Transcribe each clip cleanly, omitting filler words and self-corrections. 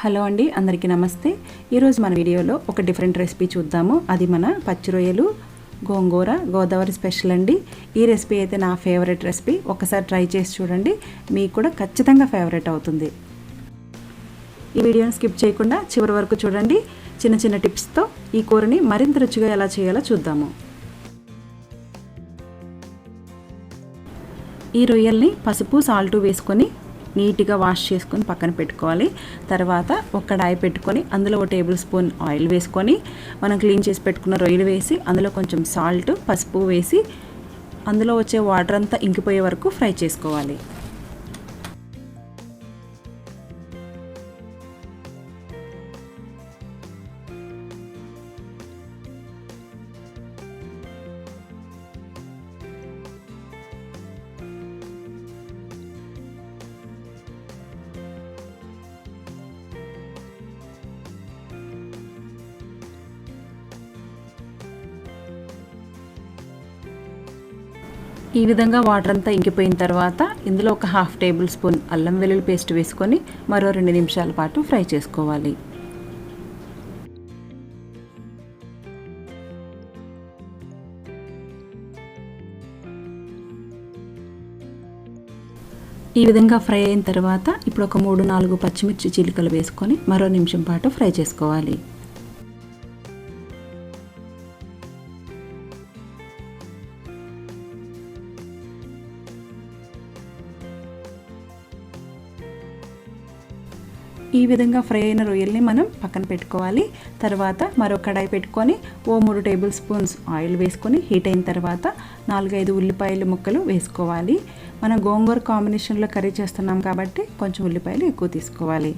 Hello అండి, అందరికీ నమస్తే. ఈరోజు మన వీడియోలో ఒక డిఫరెంట్ రెసిపీ చూద్దాము. అది మన పచ్చి రొయ్యలు గోంగూర గోదావరి స్పెషల్ అండి. ఈ రెసిపీ అయితే నా ఫేవరెట్ రెసిపీ. ఒకసారి ట్రై చేసి చూడండి, మీకు కూడా ఖచ్చితంగా ఫేవరెట్ అవుతుంది. ఈ వీడియోని స్కిప్ చేయకుండా చివరి వరకు చూడండి. చిన్న చిన్న టిప్స్తో ఈ కూరని మరింత రుచిగా ఎలా చేయాలో చూద్దాము. ఈ రొయ్యల్ని పసుపు సాల్ట్ వేసుకొని నీట్గా వాష్ చేసుకొని పక్కన పెట్టుకోవాలి. తర్వాత ఒక కడాయి పెట్టుకొని అందులో 1 టేబుల్ స్పూన్ ఆయిల్ వేసుకొని మనం క్లీన్ చేసి పెట్టుకున్న రొయ్యలు వేసి అందులో కొంచెం సాల్ట్ పసుపు వేసి అందులో వచ్చే వాటర్ అంతా ఇంకిపోయే వరకు ఫ్రై చేసుకోవాలి. ఈ విధంగా వాటర్ అంతా ఇంకిపోయిన తర్వాత ఇందులో ఒక 1/2 టేబుల్ స్పూన్ అల్లం వెల్లుల్లి పేస్ట్ వేసుకొని మరో 2 నిమిషాల పాటు ఫ్రై చేసుకోవాలి. ఈ విధంగా ఫ్రై అయిన తర్వాత ఇప్పుడు ఒక 3-4 పచ్చిమిర్చి చీలికలు వేసుకొని మరో నిమిషం పాటు ఫ్రై చేసుకోవాలి. ఈ విధంగా ఫ్రై అయిన రొయ్యల్ని మనం పక్కన పెట్టుకోవాలి. తర్వాత మరో కడాయి పెట్టుకొని 3 టేబుల్ స్పూన్స్ ఆయిల్ వేసుకొని హీట్ అయిన తర్వాత 4-5 ఉల్లిపాయల ముక్కలు వేసుకోవాలి. మనం గోంగూర కాంబినేషన్లో కర్రీ చేస్తున్నాం కాబట్టి కొంచెం ఉల్లిపాయలు ఎక్కువ తీసుకోవాలి.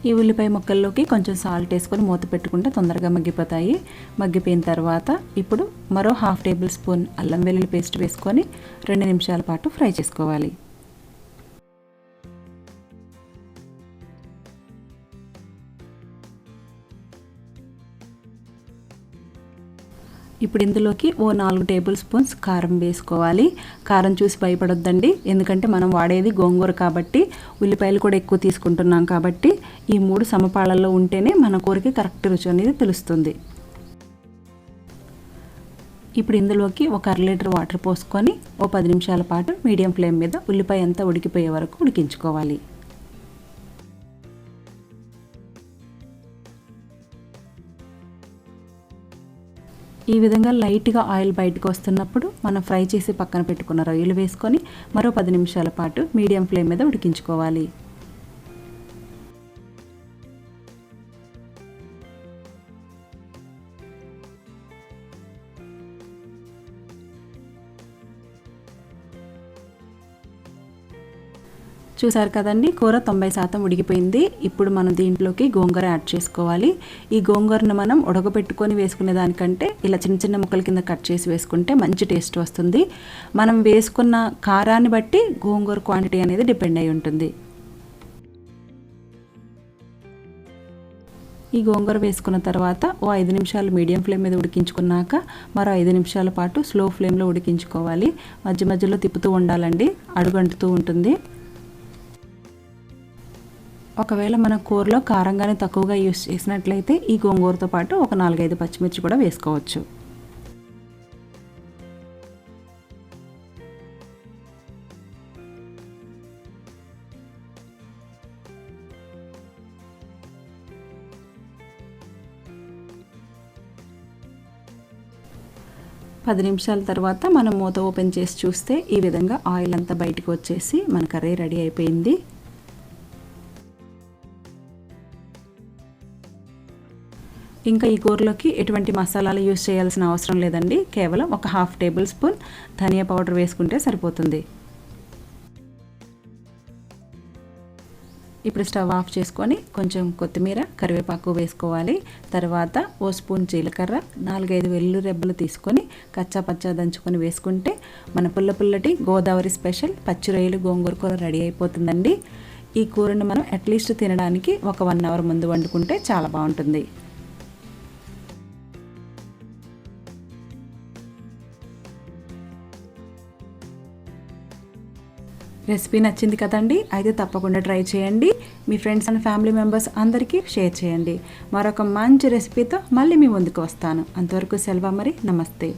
ఈ ఉల్లిపాయ ముక్కల్లోకి కొంచెం సాల్ట్ వేసుకొని మూత పెట్టుకుంటే తొందరగా మగ్గిపోతాయి. మగ్గిపోయిన తర్వాత ఇప్పుడు మరో 1/2 టేబుల్ స్పూన్ అల్లం వెల్లుల్లి పేస్ట్ వేసుకొని 2 నిమిషాల పాటు ఫ్రై చేసుకోవాలి. ఇప్పుడు ఇందులోకి 4 టేబుల్ స్పూన్స్ కారం వేసుకోవాలి. కారం చూసి భయపడొద్దండి, ఎందుకంటే మనం వాడేది గోంగూర కాబట్టి ఉల్లిపాయలు కూడా ఎక్కువ తీసుకుంటున్నాం కాబట్టి ఈ 3 సమపాళల్లో ఉంటేనే మన కూరకి కరెక్ట్ రుచి అనేది తెలుస్తుంది. ఇప్పుడు ఇందులోకి ఒక 1/2 లీటర్ వాటర్ పోసుకొని 10 నిమిషాల పాటు మీడియం ఫ్లేమ్ మీద ఉల్లిపాయ అంతా ఉడికిపోయే వరకు ఉడికించుకోవాలి. ఈ విధంగా లైట్గా ఆయిల్ బయటకు వస్తున్నప్పుడు మనం ఫ్రై చేసి పక్కన పెట్టుకున్న రొయ్యలు వేసుకొని మరో 10 నిమిషాల పాటు మీడియం ఫ్లేమ్ మీద ఉడికించుకోవాలి. చూసారు కదండి, కూర 90% ఉడికిపోయింది. ఇప్పుడు మనం దీంట్లోకి గోంగూర యాడ్ చేసుకోవాలి. ఈ గోంగూరను మనం ఉడకబెట్టుకొని వేసుకునే దానికంటే ఇలా చిన్న చిన్న ముక్కల కింద కట్ చేసి వేసుకుంటే మంచి టేస్ట్ వస్తుంది. మనం వేసుకున్న కారాన్ని బట్టి గోంగూర క్వాంటిటీ అనేది డిపెండ్ అయి ఉంటుంది. ఈ గోంగూర వేసుకున్న తర్వాత 5 నిమిషాలు మీడియం ఫ్లేమ్ మీద ఉడికించుకున్నాక మరో 5 నిమిషాల పాటు స్లో ఫ్లేమ్లో ఉడికించుకోవాలి. మధ్య మధ్యలో తిప్పుతూ ఉండాలండి, అడుగంటుతూ ఉంటుంది. ఒకవేళ మన కూరలో కారంగానే తక్కువగా యూస్ చేసినట్లయితే ఈ గోంగూరతో పాటు ఒక 4-5 పచ్చిమిర్చి కూడా వేసుకోవచ్చు. పది నిమిషాల తర్వాత మనం మూత ఓపెన్ చేసి చూస్తే ఈ విధంగా ఆయిల్ అంతా బయటకు వచ్చేసి మన కర్రీ రెడీ అయిపోయింది. ఇంకా ఈ కూరలోకి ఎటువంటి మసాలాలు యూస్ చేయాల్సిన అవసరం లేదండి. కేవలం ఒక 1/2 టేబుల్ స్పూన్ ధనియా పౌడర్ వేసుకుంటే సరిపోతుంది. ఇప్పుడు స్టవ్ ఆఫ్ చేసుకొని కొంచెం కొత్తిమీర కరివేపాకు వేసుకోవాలి. తర్వాత 1 స్పూన్ జీలకర్ర 4-5 వెల్లుల్లి రెబ్బలు తీసుకొని కచ్చా పచ్చా దంచుకొని వేసుకుంటే మన పుల్లటి గోదావరి స్పెషల్ పచ్చి రొయ్యలు గోంగూర కూర రెడీ అయిపోతుందండి. ఈ కూరను మనం అట్లీస్ట్ తినడానికి ఒక 1 అవర్ ముందు వండుకుంటే చాలా బాగుంటుంది. రెసిపీ నచ్చింది కదండి, అయితే తప్పకుండా ట్రై చేయండి. మీ ఫ్రెండ్స్ అండ్ ఫ్యామిలీ మెంబర్స్ అందరికీ షేర్ చేయండి. మరొక మంచి రెసిపీతో మళ్ళీ మీ ముందుకు వస్తాను. అంతవరకు సెలవు మరి. నమస్తే.